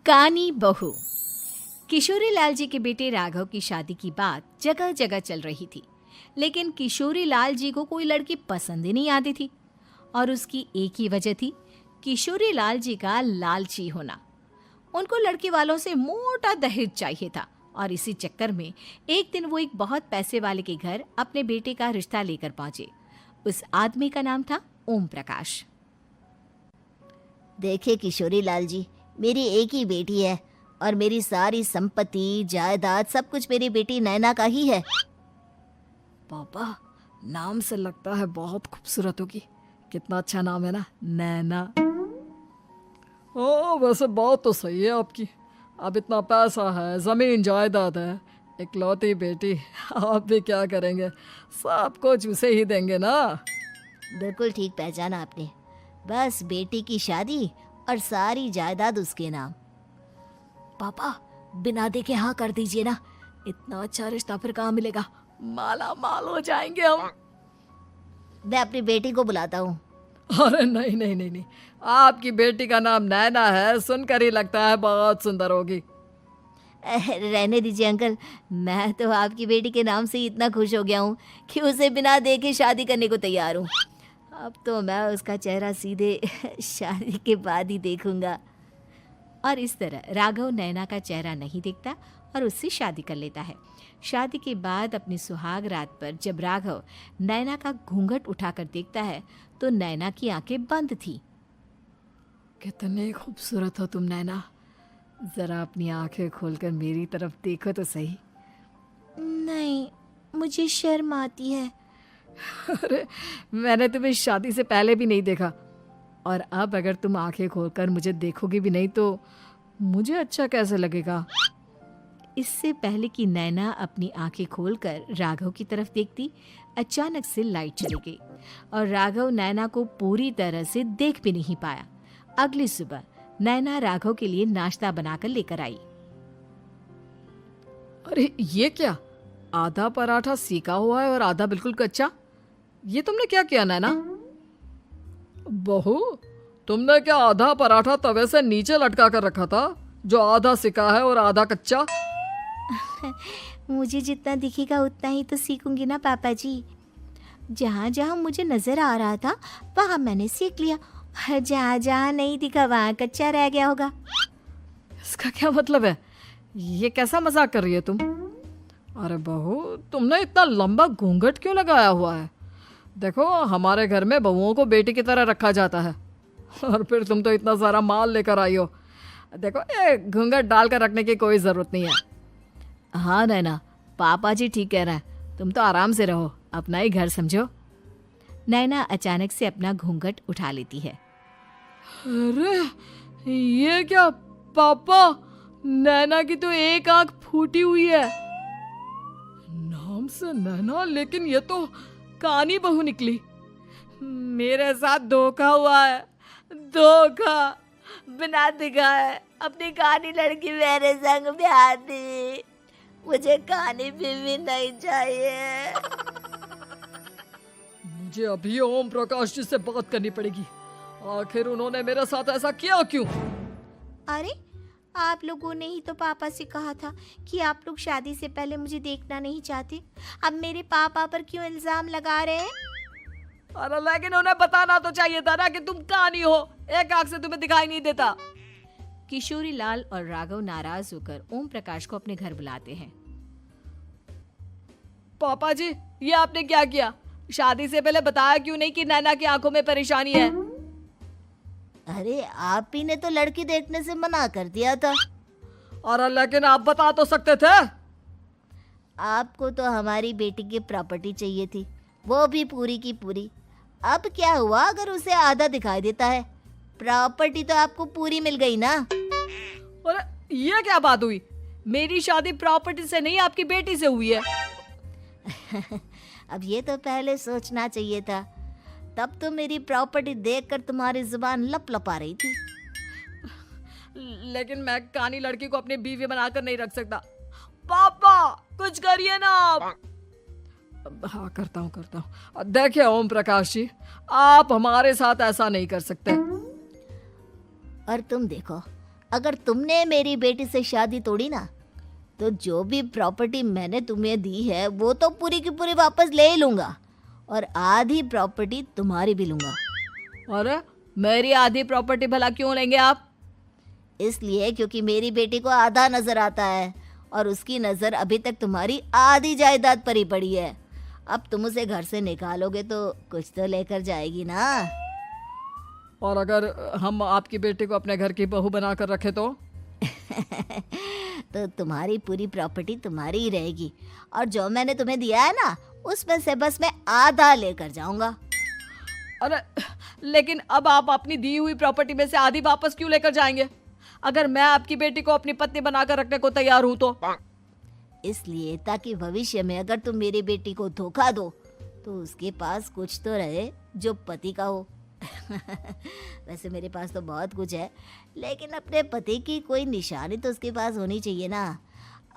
कानी बहू। किशोरी लाल जी के बेटे राघव की शादी की बात जगह जगह चल रही थी, लेकिन किशोरी लाल जी को कोई लड़की पसंद ही नहीं आती थी। और उसकी एक ही वजह थी, किशोरी लाल जी का लालची होना। उनको लड़की वालों से मोटा दहेज चाहिए था और इसी चक्कर में एक दिन वो एक बहुत पैसे वाले के घर अपने बेटे का रिश्ता लेकर पहुंचे। उस आदमी का नाम था ओम प्रकाश। देखिए किशोरी लाल जी, मेरी एक ही बेटी है और मेरी सारी संपत्ति जायदाद सब कुछ मेरी बेटी नैना का ही है। पापा, नाम से लगता है बहुत खूबसूरत होगी। कितना अच्छा नाम है ना, नैना। ओ, वैसे बात तो सही है आपकी। अब इतना पैसा है, जमीन जायदाद है, इकलौती बेटी, आप भी क्या करेंगे? सब कुछ उसे ही देंगे ना। बिल्कुल ठीक पहचाना आपने। बस बेटी की शादी और सारी जायदाद उसके नाम। पापा, बिना देखे हाँ कर दीजिए ना। इतना अच्छा रिश्ता फिर कहाँ मिलेगा? माला माल हो जाएंगे हम। मैं अपनी बेटी को बुलाता हूँ। अरे नहीं नहीं नहीं नहीं, आपकी बेटी का नाम नैना है, सुनकर ही लगता है बहुत सुंदर होगी। रहने दीजिए अंकल, मैं तो आपकी बेटी के नाम से ही इतना खुश हो गया हूँ कि उसे बिना देखे शादी करने को तैयार हूँ। अब तो मैं उसका चेहरा सीधे शादी के बाद ही देखूंगा। और इस तरह राघव नैना का चेहरा नहीं देखता और उससे शादी कर लेता है। शादी के बाद अपनी सुहाग रात पर जब राघव नैना का घूंघट उठाकर देखता है तो नैना की आंखें बंद थी। कितनी खूबसूरत हो तुम नैना, जरा अपनी आंखें खोलकर मेरी तरफ देखो तो सही। नहीं, मुझे शर्म आती है। अरे, मैंने तुम्हें शादी से पहले भी नहीं देखा, और अब अगर तुम आंखें खोलकर मुझे देखोगी भी नहीं तो मुझे अच्छा कैसे लगेगा? इससे पहले कि नैना अपनी आंखें खोलकर राघव की तरफ देखती, अचानक से लाइट चली गई और राघव नैना को पूरी तरह से देख भी नहीं पाया। अगली सुबह नैना राघव के लिए नाश्ता बनाकर लेकर आई। अरे ये क्या, आधा पराठा सीका हुआ है और आधा बिल्कुल कच्चा। ये तुमने क्या किया नैना? बहू, तुमने क्या आधा पराठा तवे से नीचे लटका कर रखा था, जो आधा सिका है और आधा कच्चा? मुझे जितना दिखेगा उतना ही तो सीखूंगी ना पापा जी। जहाँ जहाँ मुझे नजर आ रहा था वहाँ मैंने सीख लिया, जहाँ जहाँ नहीं दिखा वहाँ कच्चा रह गया होगा। इसका क्या मतलब है? ये कैसा मजाक कर रही है तुम? अरे बहू, तुमने इतना लंबा घूंघट क्यों लगाया हुआ है? देखो, हमारे घर में बहुओं को बेटी की तरह रखा जाता है, और फिर तुम तो इतना सारा माल लेकर आई हो। देखो, ये घूंघट डालकर रखने की कोई ज़रूरत नहीं है। हाँ नैना, पापा जी ठीक कह रहे हैं, तुम तो आराम से रहो, अपना ही घर समझो। नैना अचानक से अपना घूंघट उठा लेती है। अरे ये क्या पापा, नैना की तो एक आंख फूटी हुई है। नाम से नैना, लेकिन ये तो कानी बहू निकली। मेरे साथ धोखा हुआ है, धोखा। बिना दिखाए अपनी कानी लड़की मेरे संग ब्याह दी। मुझे कानी बीवी नहीं चाहिए। मुझे अभी ओम प्रकाश जी से बात करनी पड़ेगी। आखिर उन्होंने मेरे साथ ऐसा किया क्यों? अरे, आप लोगों ने ही तो पापा से कहा था कि आप लोग शादी से पहले मुझे देखना नहीं चाहते। अब मेरे पापा पर क्यों इल्जाम लगा रहे हैं? अरे लेकिन उन्हें बताना तो चाहिए था ना कि तुम कानी हो, एक आंख से तुम्हें दिखाई नहीं देता। किशोरी लाल और राघव नाराज होकर ओम प्रकाश को अपने घर बुलाते हैं। पापा जी, ये आपने क्या किया? शादी से पहले बताया क्यों नहीं कि नैना की आंखों में परेशानी है? अरे, आप ही ने तो लड़की देखने से मना कर दिया था। और लेकिन आप बता तो सकते थे। आपको तो हमारी बेटी की प्रॉपर्टी चाहिए थी, वो भी पूरी की पूरी। अब क्या हुआ अगर उसे आधा दिखाई देता है? प्रॉपर्टी तो आपको पूरी मिल गई ना। अरे ये क्या बात हुई? मेरी शादी प्रॉपर्टी से नहीं, आपकी बेटी से हुई है। अब ये तो पहले सोचना चाहिए था, तब तो मेरी प्रॉपर्टी देखकर तुम्हारी जुबान लप लपा रही थी। लेकिन मैं कानी लड़की को अपनी बीवी बनाकर नहीं रख सकता। पापा, कुछ करिए ना आप। हाँ, करता हूँ। देखिए ओम प्रकाश जी, आप हमारे साथ ऐसा नहीं कर सकते। और तुम देखो, अगर तुमने मेरी बेटी से शादी तोड़ी ना, तो जो भी प्रॉपर्टी मैंने तुम्हें दी है वो तो पूरी की पूरी वापस ले ही लूँगा, और आधी प्रॉपर्टी तुम्हारी भी लूँगा। अरे मेरी आधी प्रॉपर्टी भला क्यों लेंगे आप? इसलिए क्योंकि मेरी बेटी को आधा नजर आता है और उसकी नज़र अभी तक तुम्हारी आधी जायदाद पर ही पड़ी है। अब तुम उसे घर से निकालोगे तो कुछ तो लेकर जाएगी ना। और अगर हम आपकी बेटी को अपने घर की बहू बना कर रखे तो? तो तुम्हारी पूरी प्रॉपर्टी तुम्हारी ही रहेगी, और जो मैंने तुम्हें दिया है ना, उसमें से बस मैं आधा लेकर जाऊंगा। अरे लेकिन अब आप अपनी दी हुई प्रॉपर्टी में से आधी वापस क्यों लेकर जाएंगे? अगर मैं आपकी बेटी को अपनी पत्नी बनाकर रखने को तैयार हूं तो? इसलिए ताकि भविष्य में अगर तुम मेरी बेटी को धोखा दो तो उसके पास कुछ तो रहे जो पति का हो। वैसे मेरे पास तो बहुत कुछ है, लेकिन अपने पति की कोई निशानी तो उसके पास होनी चाहिए ना।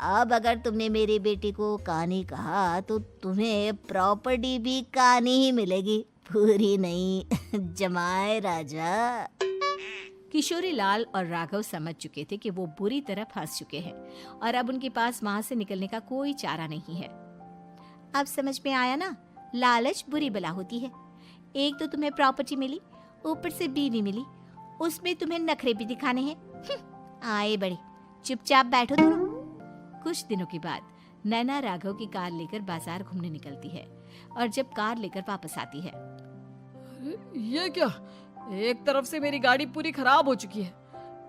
अब अगर तुमने मेरी बेटी को कानी कहा तो तुम्हें प्रॉपर्टी भी कानी ही मिलेगी, पूरी नहीं। जमाए राजा। किशोरी लाल और राघव समझ चुके थे कि वो बुरी तरह फंस चुके हैं और अब उनके पास वहां से निकलने का कोई चारा नहीं है। अब समझ में आया ना, लालच बुरी बला होती है। एक तो तुम्हें प्रॉपर्टी मिली, ऊपर से बीवी मिली, उसमें तुम्हें नखरे भी दिखाने हैं। आए बड़े, चुपचाप बैठो दोनों। कुछ दिनों के बाद नैना राघव की कार लेकर बाजार घूमने निकलती है और जब कार लेकर वापस आती है, ये क्या? एक तरफ से मेरी गाड़ी पूरी खराब हो चुकी है।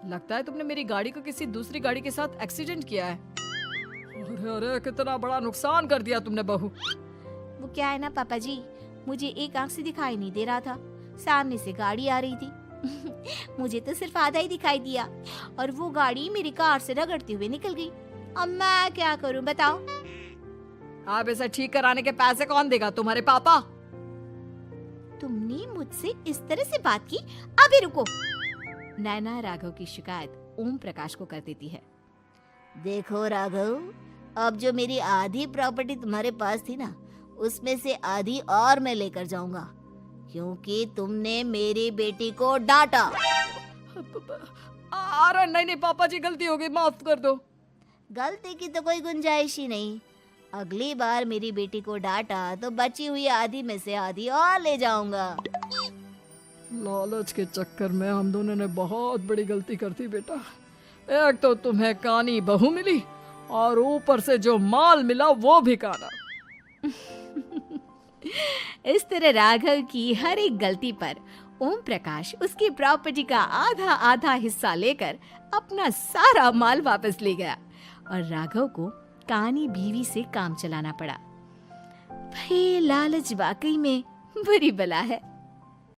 लगता है तुमने मेरी गाड़ी को किसी दूसरी गाड़ी के साथ एक्सीडेंट किया है। अरे अरे कितना बड़ा नुकसान कर दिया तुमने बहू। वो क्या है ना पापा जी, मुझे एक आंख से दिखाई नहीं दे रहा था, सामने से गाड़ी आ रही थी। मुझे तो सिर्फ आधा ही दिखाई दिया और वो गाड़ी मेरी कार से रगड़ते हुए निकल गई। अब मैं क्या करूं बताओ? आप इसे ठीक कराने के पैसे कौन देगा? तुम्हारे पापा? तुमने मुझसे इस तरह से बात की? अभी रुको। नैना राघव की शिकायत ओम प्रकाश को कर देती है। देखो राघव, अब जो मेरी आधी प्रॉपर्टी तुम्हारे पास थी ना, उसमें से आधी और मैं लेकर जाऊंगा, क्योंकि तुमने मेरी बेटी को डांटा। अरे नहीं नहीं पापा जी, गलती हो गई, माफ कर दो। गलती की तो कोई गुंजाइश ही नहीं। अगली बार मेरी बेटी को डांटा तो बची हुई आधी में से आधी और ले जाऊंगा। लालच के चक्कर में हम दोनों ने बहुत बड़ी गलती कर दी बेटा। एक तो तुम्हें कानी बहू मिली और ऊपर से जो माल मिला वो भी काना। इस तरह राघव की हर एक गलती पर ओम प्रकाश उसकी प्रॉपर्टी का आधा आधा हिस्सा लेकर अपना सारा माल वापस ले गया और राघव को कानी बीवी से काम चलाना पड़ा। भाई लालच वाकई में बुरी बला है।